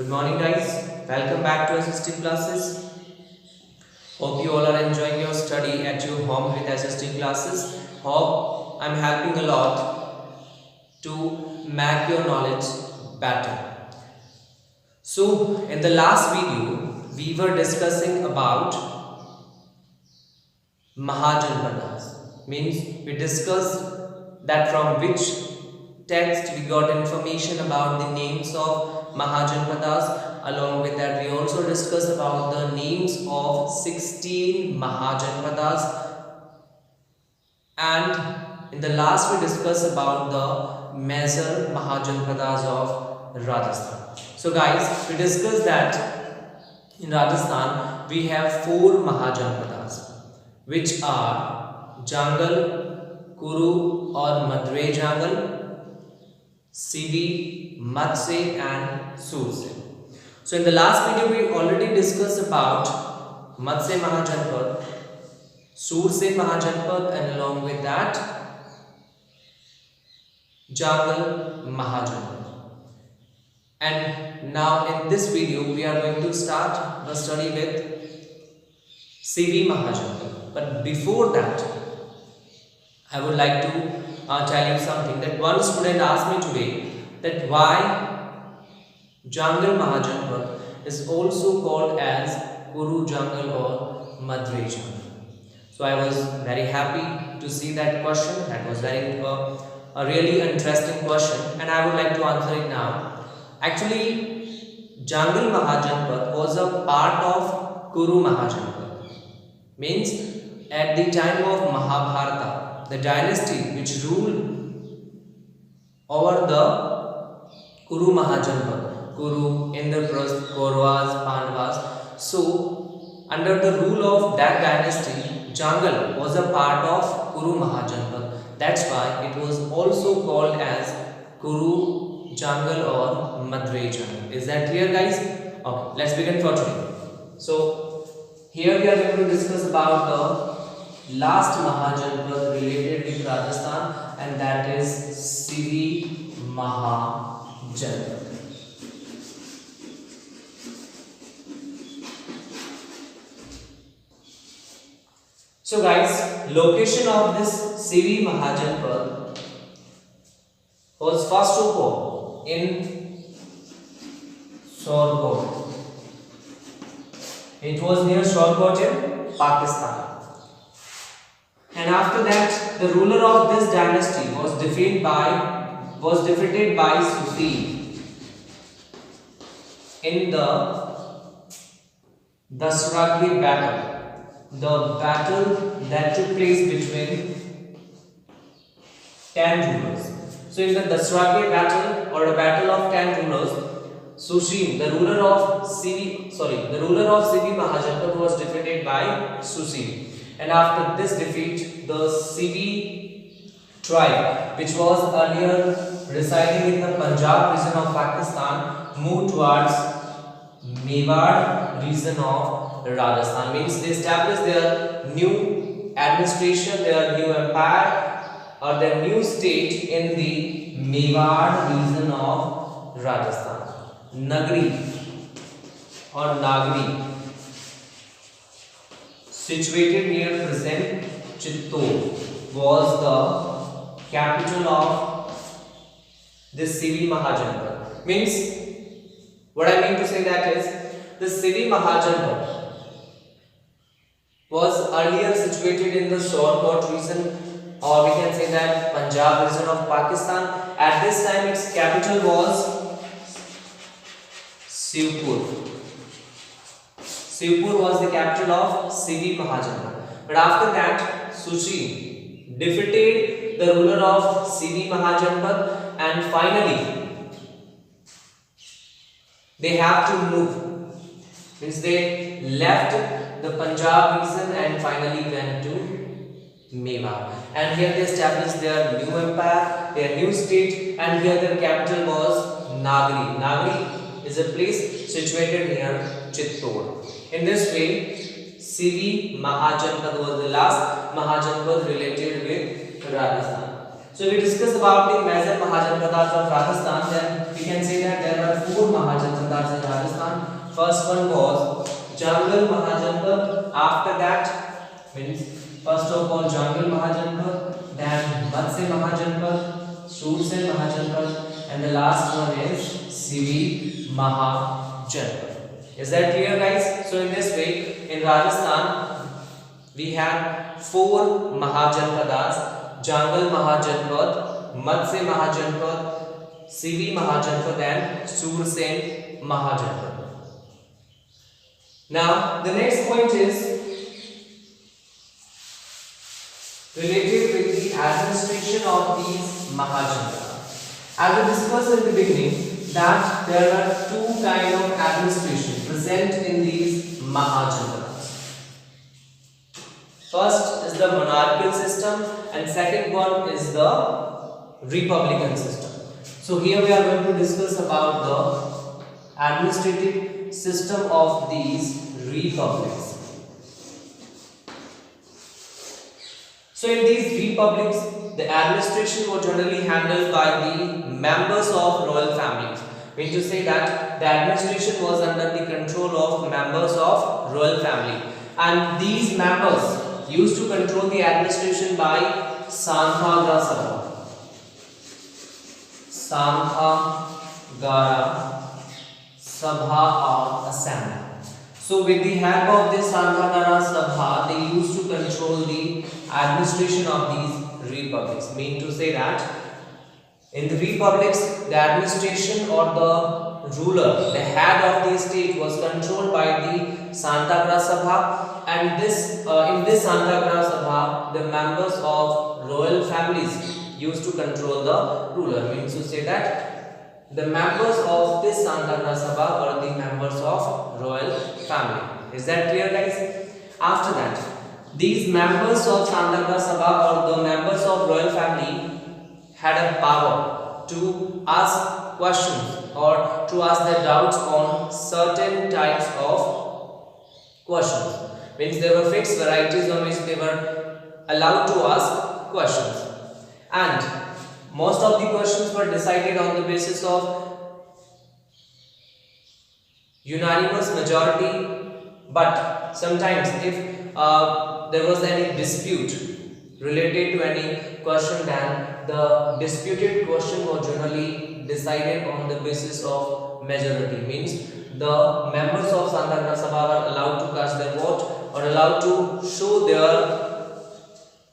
Good morning guys, welcome back to S.st. classes. Hope you all are enjoying your study at your home with S.st. classes. Hope I'm helping a lot to make your knowledge better. So in the last video we were discussing about Mahajanpadas. Means we discussed that from which text we got information about the names of Mahajanpadas. Along with that, we also discussed about the names of 16 Mahajanpadas, and in the last we discussed about the major Mahajanpadas of Rajasthan. So guys, we discussed that in Rajasthan we have 4 Mahajanpadas, which are Jangal, Kuru or Madre Jangal, Sivi, Matsya and Surse. So in the last video we already discussed about Matsya Mahajanpad, Surse Mahajanpad, and along with that Jangal Mahajanpad. And now in this video we are going to start the study with Sivi Mahajanpad. But before that I would like to tell you something, that one student asked me today that why Jangal Mahajanpad is also called as Kuru Jangal or Madre Jangal. So I was very happy to see that question. That was a really interesting question, and I would like to answer it now. Actually, Jangal Mahajanpad was a part of Kuru Mahajanpad. Means at the time of Mahabharata, the dynasty which ruled over the Kuru Mahajanpad, Kuru, Indraprastha, Kauravas, Pandavas. So under the rule of that dynasty, Jangal was a part of Kuru Mahajanpad. That's why it was also called as Kuru Jangal or Madre Jangal. Is that clear guys? Okay, let's begin for today. So here we are going to discuss about the last Mahajanpad related with Rajasthan, and that is Sivi Mahajanpad. So guys, location of this Sivi Mahajanpad was first of all in Shorkot. It was near Shorkot in Pakistan. And after that, the ruler of this dynasty was defeated by Susi in the Dasraki battle. The battle that took place between 10 rulers. So in the Dasraki battle or the battle of 10 rulers, Sushim, the ruler of Sivi Mahajanpad was defeated by Sushim. And after this defeat, the Sivi tribe, which was earlier residing in the Punjab region of Pakistan, moved towards Mewar region of Rajasthan. Means they established their new administration, their new empire or their new state in the Mewar region of Rajasthan. Nagri or Nagri, situated near present Chittor, was the capital of this Sivi Mahajanpad. Means what I mean to say that is, the Sivi Mahajanpad was earlier situated in the Shorkot region, or we can say that Punjab region of Pakistan. At this time its capital was Shivpur. Shivpur was the capital of Sivi Mahajanpad. But after that, Sushi defeated the ruler of Sivi Mahajanpad, and finally they have to move. Means they left the Punjab region and finally went to Mewar. And here they established their new empire, their new state, and here their capital was Nagri. Nagri is a place situated near Chittor. In this way, Sivi Mahajanpad was the last Mahajanpad related with Rajasthan. So we discussed about the major Mahajanpadas of Rajasthan. Then we can say that there are 4 Mahajanpadas in Rajasthan. First one was Jungle Mahajanpad. After that means first of all Jungle Mahajanpad, then Matsya Mahajanpad, Sursen Mahajanpad, and the last one is Sivi Mahajanpad. Is that clear, guys? So in this way, in Rajasthan we have 4 Mahajanpadas: Jungle Mahajanpad, Matsya Mahajanpad, Sivi Mahajanpad, and Sursen Mahajanpad. Now the next point is related with the administration of these Mahajanpadas. As we discussed in the beginning that there are 2 kinds of administration present in these Mahajanpadas. First is the monarchical system and second one is the republican system. So here we are going to discuss about the administrative system of these republics. So in these republics, the administration was generally handled by the members of royal families. Mean to say that the administration was under the control of members of royal family, and these members used to control the administration by Santhagara Sabha. Santhagara Sabha or Assembly. So with the help of this Santhagara Sabha, they used to control the administration of these republics. Mean to say that in the republics, the administration or the ruler, the head of the state was controlled by the Santhagara Sabha, and this in this Santhagara Sabha, the members of royal families used to control the ruler. Means to say that the members of this Santhagara Sabha were the members of royal family. Is that clear, guys? After that, these members of Santhagara Sabha or the members of royal family had a power to ask questions or to ask their doubts on certain types of questions. Means there were fixed varieties on which they were allowed to ask questions, and most of the questions were decided on the basis of unanimous majority. But sometimes if there was any dispute related to any question, then the disputed question was generally decided on the basis of majority. Means the members of Santhagara Sabha were allowed to cast their vote or allowed to show their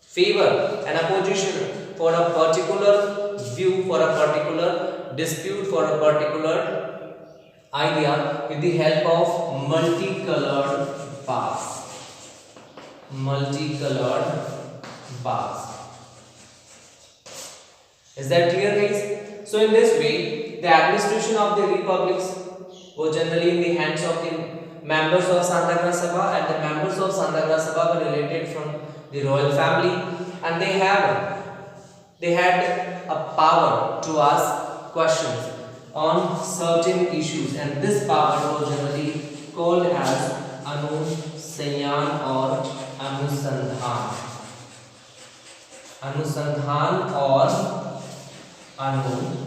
favor and opposition for a particular view, for a particular dispute, for a particular idea with the help of multicolored bars. Multicolored bars. Is that clear, guys? So in this way, the administration of the republics was generally in the hands of the members of Santhagara Sabha, and the members of Santhagara Sabha were related from the royal family, and they had a power to ask questions on certain issues, and this power was generally called as Anusandhan or Anusandhan. Anusandhan or Anusandhan.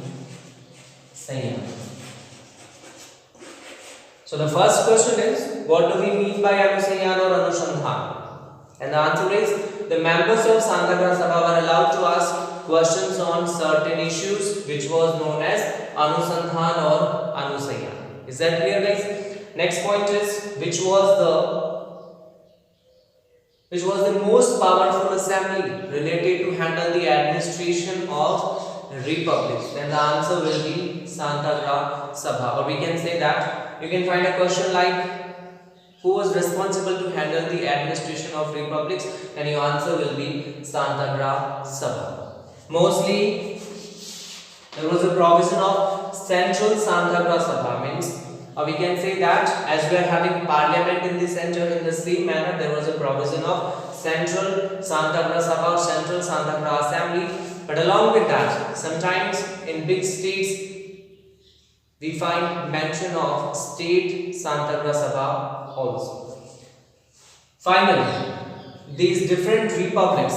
So the first question is, what do we mean by Anusandhan or Anusandhan? And the answer is, the members of Santhagara Sabha were allowed to ask questions on certain issues which was known as Anusandhan or Anusandhan. Is that clear, guys? Next point is, which was the most powerful assembly related to handle the administration of republics? Then the answer will be Santhagara Sabha. Or we can say that you can find a question like, who was responsible to handle the administration of republics? And your answer will be Santhagara Sabha. Mostly there was a provision of central Santhagara Sabha. Means we can say that as we are having parliament in the center, in the same manner there was a provision of central Santhagara Sabha, central Santhagara Assembly. But along with that, sometimes in big states we find mention of state Santhagara Sabha also. Finally, these different republics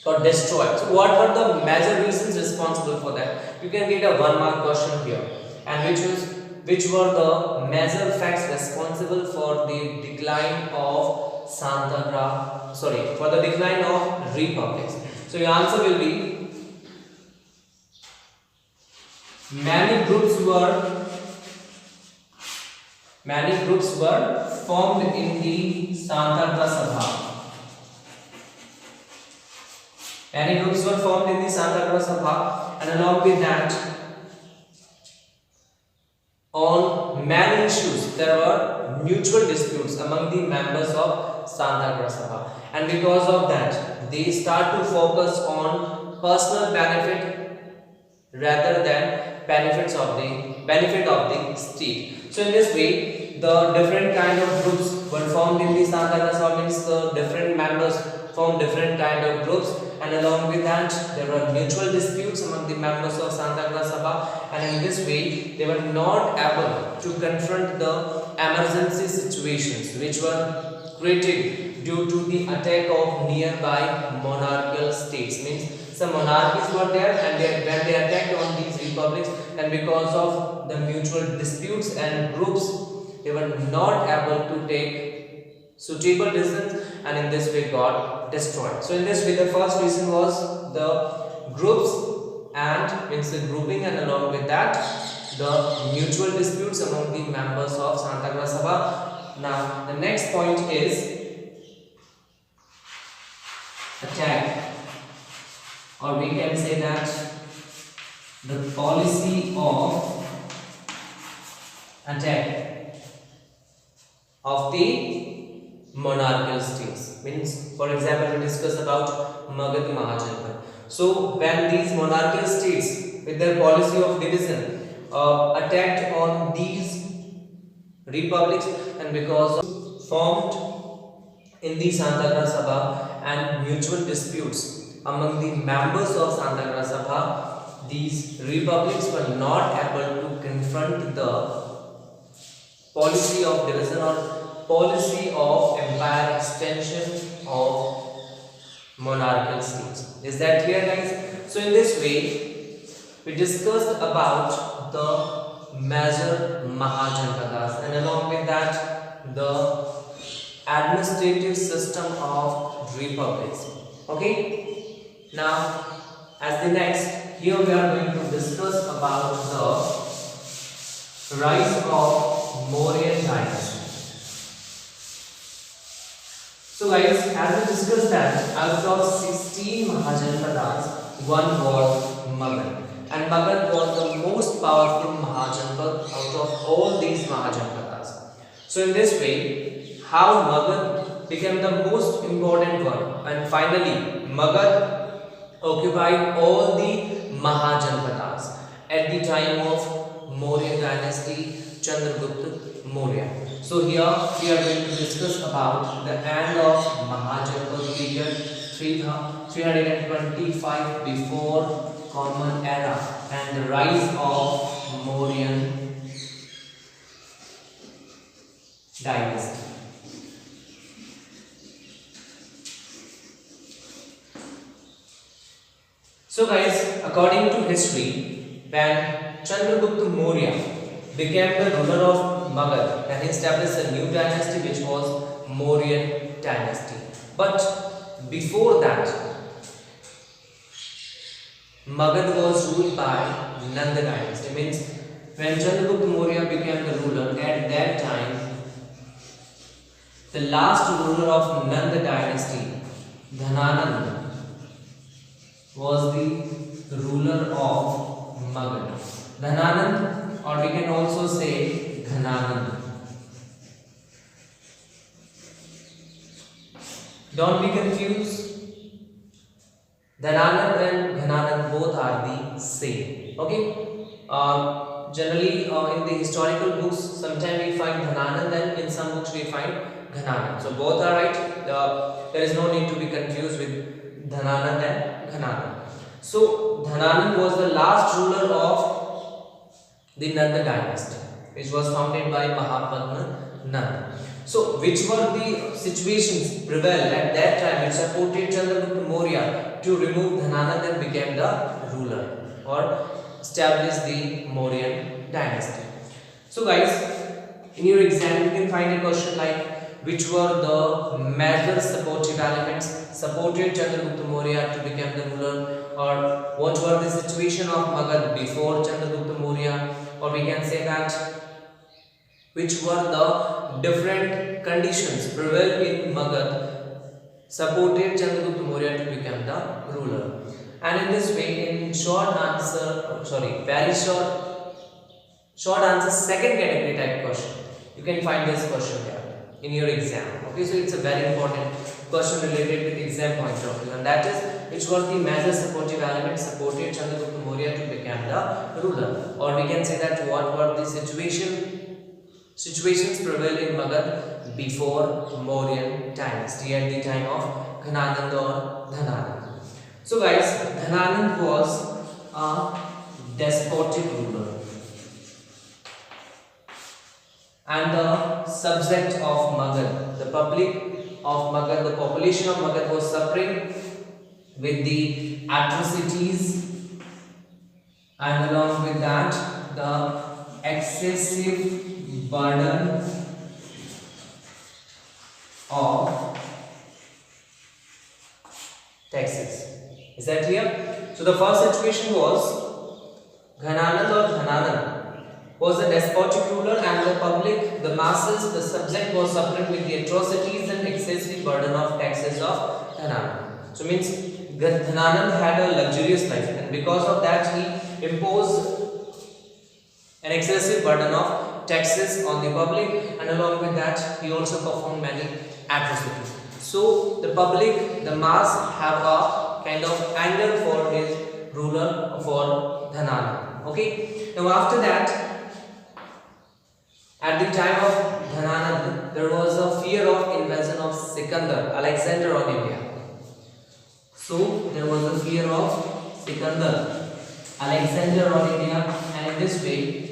got destroyed. So what were the major reasons responsible for that? You can get a 1 mark question here. And which were the major facts responsible for the decline of for the decline of republics? So your answer will be many groups were formed in the Santagra Sabha. Many groups were formed in the Santagra Sabha, and along with that, on many issues there were mutual disputes among the members of Santagra Sabha, and because of that, they start to focus on personal benefit rather than benefit of the state. So in this way, the different kind of groups were formed in the Santagra Sabha, means the different members formed different kind of groups, and along with that there were mutual disputes among the members of Santagra Sabha, and in this way they were not able to confront the emergency situations which were created due to the attack of nearby monarchical states. Means some monarchies were there, and when they attacked on these republics, and because of the mutual disputes and groups, they were not able to take suitable decisions, and in this way got destroyed. So in this way, the first reason was the groups and means the grouping, and along with that the mutual disputes among the members of Santagra Sabha. Now the next point is attack, or we can say that the policy of attack of the monarchical states. Means, for example, we discuss about Magadh Mahajanpad. So when these monarchical states with their policy of division attacked on these republics, and because of formed in the Santagra Sabha and mutual disputes among the members of Santagra Sabha, these republics were not able to confront the policy of division or policy of empire extension of monarchical states. Is that clear, guys? So in this way, we discussed about the major Mahajanpadas, and along with that the administrative system of republics. Okay, now as the next, here we are going to discuss about the rise of Mauryan dynasty. So guys, as we discussed that out of 16 Mahajanpadas, one was Magadh, and Magadh was the most powerful Mahajanpad out of all these Mahajanpadas. So in this way, how Magadh became the most important one, and finally Magadh occupied all the Mahajanpadas at the time of Maurya dynasty, Chandragupta Mourya. So here we are going to discuss about the end of Mahajanpad period 325 before Common Era and the rise of Mauryan dynasty. So guys, according to history, when Chandragupta Mourya became the ruler of Magadh, and he established a new dynasty which was Mauryan dynasty. But before that, Magadh was ruled by Nanda dynasty. Means when Chandragupta Mourya became the ruler, at that time the last ruler of Nanda dynasty, Dhananand, was the ruler of Magadh. Dhananand, or we can also say Dhananand. Don't be confused. Dhananand and Dhananand both are the same. Okay. Generally, in the historical books, sometimes we find Dhananand, and in some books we find Ghananand. So both are right. There is no need to be confused with Dhananand and Ghananand. So Dhananand was the last ruler of the Nanda dynasty, which was founded by Mahapadma Nanda. So, which were the situations prevailed at that time which supported Chandragupta Maurya to remove Dhananand and became the ruler or establish the Mauryan dynasty? So, guys, in your exam, you can find a question like which were the major supportive elements supported Chandragupta Maurya to become the ruler, or what were the situation of Magad before Chandragupta Maurya, or we can say that which were the different conditions prevailed in Magad supported Chandragupta Maurya to become the ruler. And in this way, in short answer, very short answer, second category type question, you can find this question there in your exam. Okay, so it's a very important question related with exam point of view, and that is which were the major supportive elements supported Chandragupta Maurya to become the ruler, or we can say that what were the situations prevailed in Magad before Mauryan dynasty at the time of Ghananand or Dhananand. So guys, Dhananand was a despotic ruler, and the subject of Magad, the public of Magad, the population of Magad was suffering with the atrocities, and along with that the excessive burden of taxes. Is that clear? So the first situation was Ghananand or Dhananand was a despotic ruler, and the public, the masses, the subject was suffering with the atrocities and excessive burden of taxes of Dhananand. So means Dhananand had a luxurious life, and because of that he imposed an excessive burden of taxes on the public, and along with that he also performed many atrocities. So the public, the mass have a kind of anger for his ruler, for Dhananand. Okay. Now after that, at the time of Dhananand, there was a fear of invasion of Sikandar, Alexander on India. So there was a fear of Sikandar, Alexander on India, and in this way,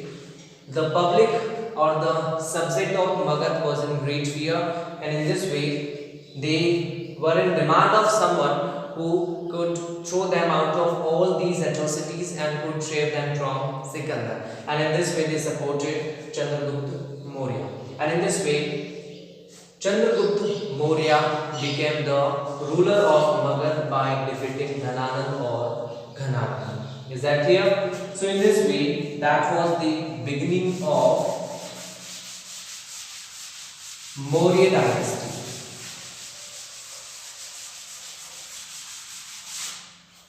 the public or the subject of Magad was in great fear, and in this way, they were in demand of someone who could throw them out of all these atrocities and could save them from Sikandar. And in this way, they supported Chandragupta Maurya. And in this way, Chandragupta Maurya became the ruler of Magad by defeating Dhananand or Ghananand. Is that clear? So in this way, that was the beginning of Maurya dynasty.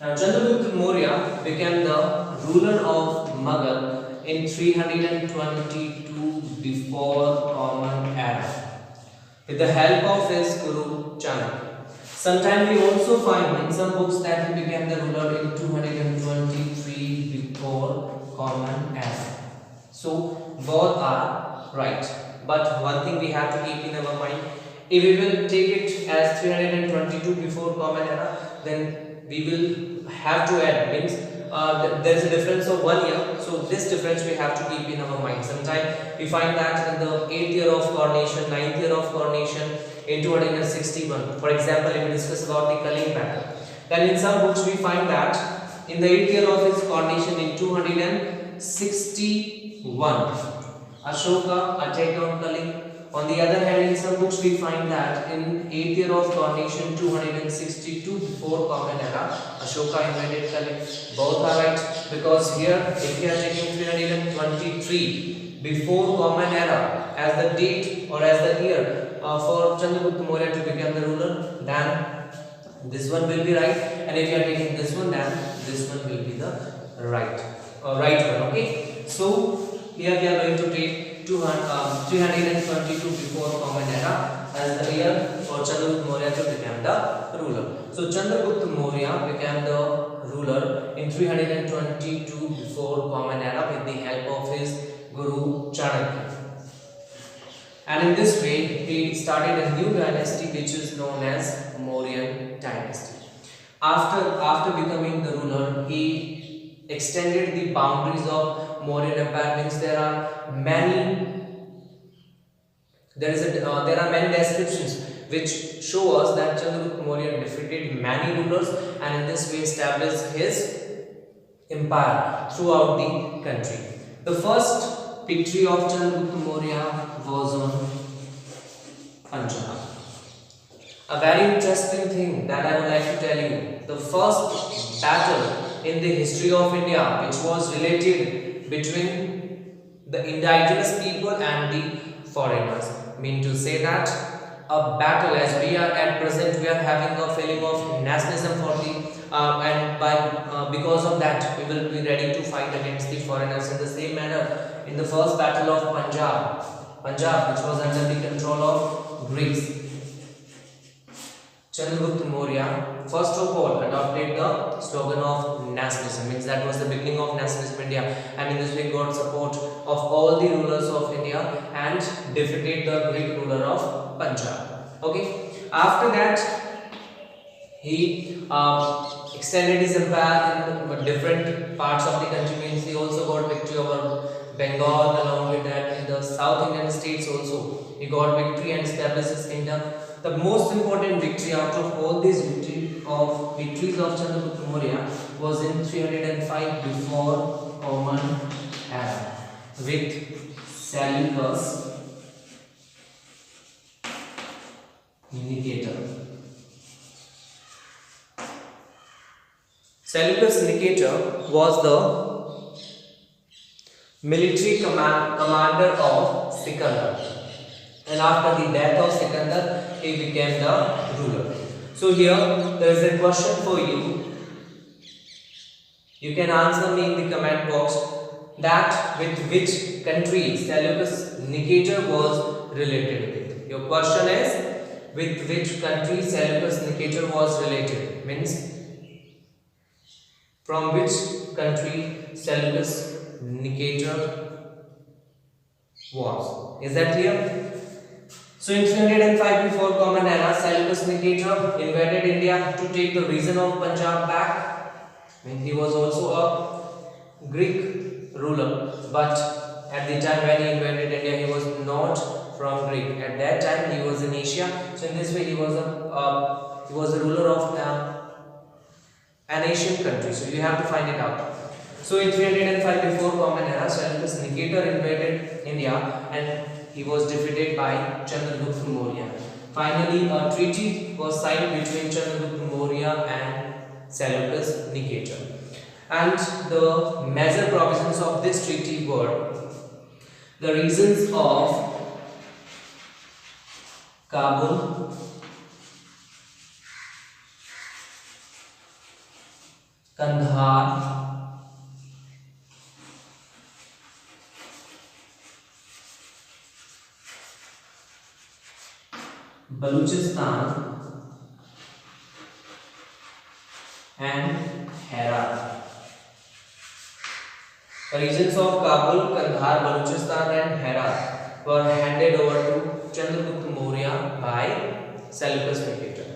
Now Chandragupta Maurya became the ruler of Magad in 322 before Common Era with the help of his Guru Chandragupta. Sometimes we also find in some books that he became the ruler in 223 before Common Era. So both are right. But one thing we have to keep in our mind, if we will take it as 322 before Common Era, then we will have to add, means there is a difference of 1 year, so this difference we have to keep in our mind. Sometimes we find that in the 8th year of coronation, 9th year of coronation in 261, for example, if we discuss about the Kaling pattern, then in some books we find that in the 8th year of his coronation in 261, Ashoka attacked on Kaling. On the other hand, in some books we find that in 8th year of coronation 262 before Common Era, Ashoka invaded Kaling. Both are right, because here if we are taking 323 before Common Era as the date or as the year for Chandragupta Maurya to become the ruler, then this one will be right, and if you are taking this one, then this one will be the right one. Okay, so here we are going to take 322 before Common Era as the year for Chandragupta Maurya to become the ruler. So Chandragupta Maurya became the ruler in 322 before Common Era with the help of his Guru Chandragupta. And in this way, he started a new dynasty which is known as Mauryan dynasty. After becoming the ruler, he extended the boundaries of Mauryan Empire. Means there are many There are many descriptions which show us that Chandragupta Maurya defeated many rulers and in this way established his empire throughout the country. The first victory of Chandragupta Maurya was on Punjab. A very interesting thing that I would like to tell you, the first battle in the history of India which was related between the indigenous people and the foreigners. Mean to say that a battle, as we are at present, we are having a feeling of nationalism for the and by because of that we will be ready to fight against the foreigners in the same manner in the first battle of Punjab which was under the control of Greeks. Chandragupta Maurya first of all adopted the slogan of nationalism, means that was the beginning of nationalism in India, and in this way got support of all the rulers of India and defeated the Greek ruler of Punjab. Okay, after that he extended his empire in different parts of the country, means he also got victory over Bengal. Along with that, in the South Indian states also he got victory and established his kingdom. The most important victory out of all these victories of Chandragupta Maurya was in 305 before Common Era with Seleucus Nicator. Seleucus Nicator was the military commander of Sikandar, and after the death of Sikandar he became the ruler. So here there is a question for you. You can answer me in the comment box that with which country Seleucus Nicator was related with. Your question is with which country Seleucus Nicator was related, means from which country Seleucus Nicator was. Is that clear? So in 305 before Common Era, Seleucus Nicator invaded India to take the region of Punjab back. He was also a Greek ruler, but at the time when he invaded India, he was not from Greek. At that time, he was in Asia. So in this way, he was a ruler of an Asian country. So you have to find it out. So in 305 before Common Era, Seleucus Nicator invaded India and he was defeated by Chandragupta Maurya. Finally, a treaty was signed between Chandragupta Maurya and Seleucus Nicator. And the major provisions of this treaty were the regions of Kabul, Kandahar, Balochistan and Herat. The regions of Kabul, Kandahar, Balochistan and Herat were handed over to Chandragupta Maurya by Seleucus Nicator.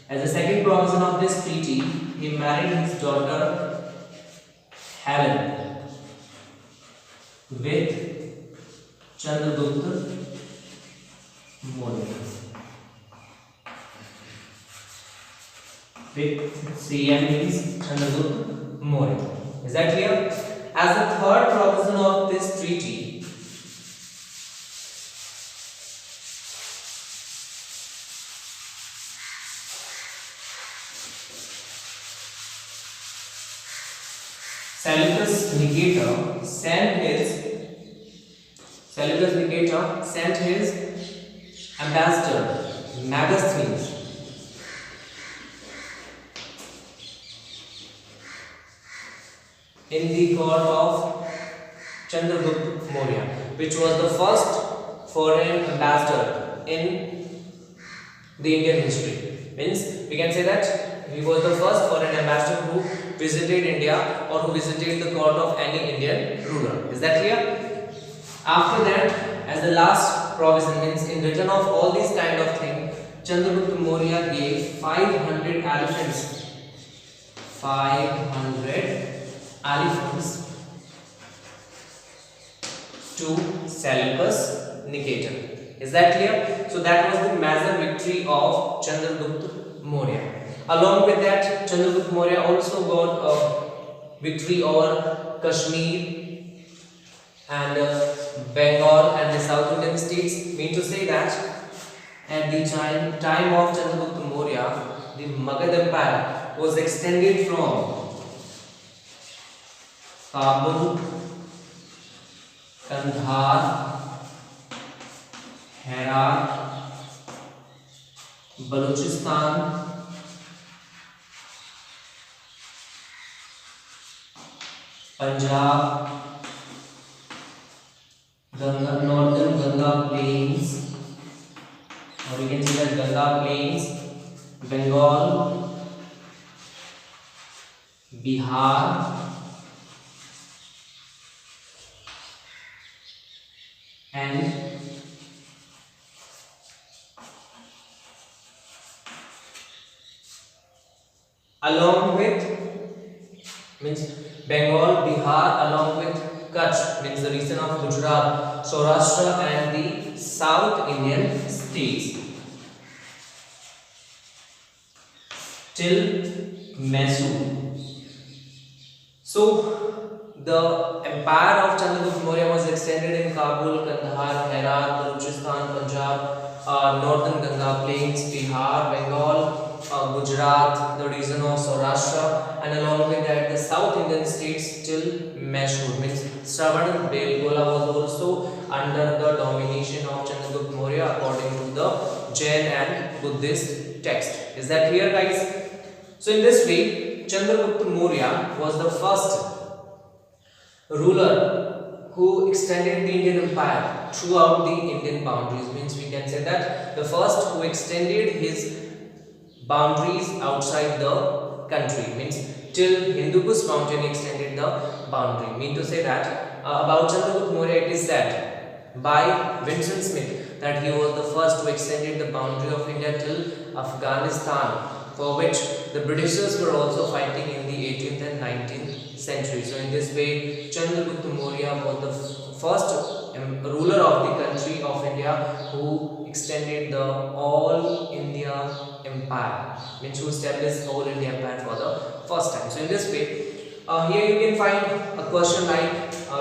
As a second provision of this treaty, he married his daughter Helen with Chandragupta Maurya. With CM means Chandragupta Maurya. Is that clear? As a third provision of this treaty, Seleucus Nicator sent his ambassador Megasthenes in the court of Chandragupta Maurya, which was the first foreign ambassador in the Indian history. Means we can say that he was the first foreign ambassador who visited India or who visited the court of any Indian ruler. Is that clear? After that, as the last provision, means in return of all these kind of things, Chandragupta Maurya gave 500 elephants. 500 elephants to Seleucus Nicator. Is that clear? So that was the major victory of Chandragupta Mourya. Along with that, Chandragupta Mourya also got a victory over Kashmir and Bengal and the South Indian states. Mean to say that at the time of Chandragupta Mourya, the Magadha Empire was extended from Kabul, Kandahar, Herat, Balochistan, Punjab, northern Ganga plains, or we can say that Ganga plains, Bengal, Bihar, and along with means Bengal, Bihar, along with Kutch, means the region of Gujarat, Saurashtra and the South Indian states till Mysore. So the empire of Chandragupta Mourya was extended in Kabul, Kandahar, Herat, Balochistan, Punjab, northern Ganga plains, Bihar, Bengal, Gujarat, the region of Saurashtra, and along with that the South Indian states till Mysore. Means Shravan Belgola was also under the domination of Chandragupta Mourya according to the Jain and Buddhist text. Is that clear, guys? So in this way, Chandragupta Mourya was the first ruler who extended the Indian Empire throughout the Indian boundaries. Means we can say that the first who extended his boundaries outside the country. Means till Hindu Kush mountain extended the boundary. Mean to say that about Chandragupta Mourya it is said by Vincent Smith that he was the first who extended the boundary of India till Afghanistan, for which the Britishers were also fighting in the 18th and 19th century. So in this way, Chandragupta Mourya was the first ruler of the country of India who extended the all India empire, means who established all India empire for the first time. So in this way, here you can find a question like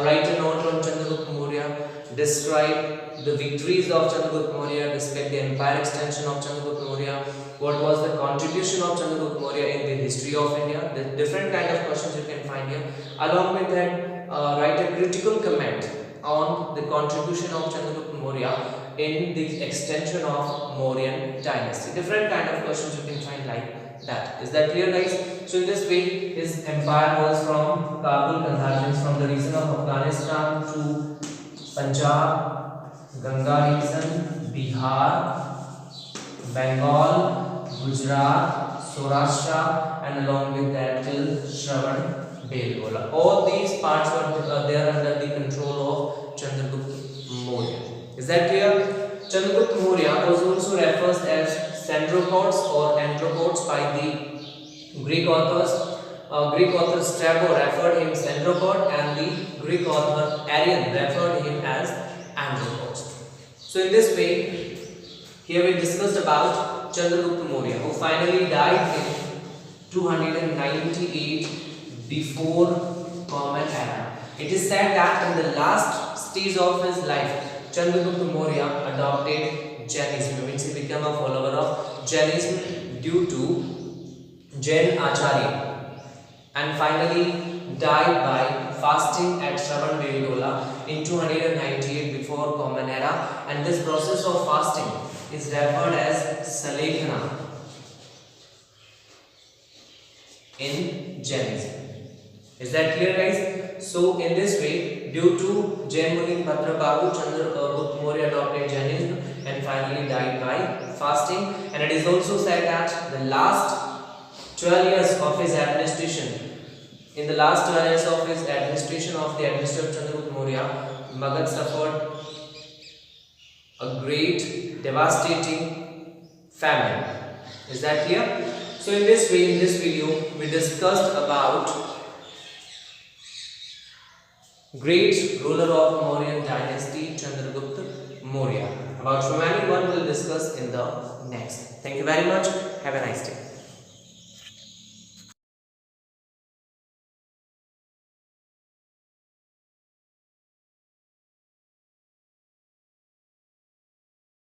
write a note on Chandragupta Mourya, describe the victories of Chandragupta Mourya, describe the empire extension of Chandragupta Mourya, what was the contribution of Chandragupta Mourya in the history of India. The different kind of questions you can find here. Along with that, write a critical comment on the contribution of Chandragupta Mourya in the extension of Mauryan dynasty. Different kind of questions you can find like that. Is that clear, guys? So in this way, his empire was from Kabul, Kandahar, means from the region of Afghanistan to Punjab, Ganga region, Bihar, Bengal, Gujarat, Saurashtra, and along with that till Shravan Belgola. All these parts were there under the control of Chandragupta Mourya. Is that clear? Chandragupta Mourya was also referred as Sandropods or Anthropods by the Greek authors. Greek author Strabo referred him Sandropod and the Greek author Arian referred him as Anthropods. So in this way, here we discussed about Chandragupta Mourya, who finally died in 298 before Common Era. It is said that in the last stage of his life, Chandragupta Mourya adopted Jainism, means he became a follower of Jainism due to Jain Acharya, and finally died by fasting at Shravan Belgola in 298 before Common Era, and this process of fasting is referred as Salekhana in Jainism. Is that clear, guys? So in this way, due to Jain Muni Bhadra Babu, Chandragupta Mourya adopted Jainism and finally died by fasting. And it is also said that the last 12 years of his administration, in the last 12 years of his administration of the administration of Chandragupta Mourya, Magad suffered a great devastating famine. Is that clear? So in this way, in this video, we discussed about great ruler of Mauryan dynasty, Chandragupta Mourya. About remaining one we'll discuss in the next. Thank you very much. Have a nice day.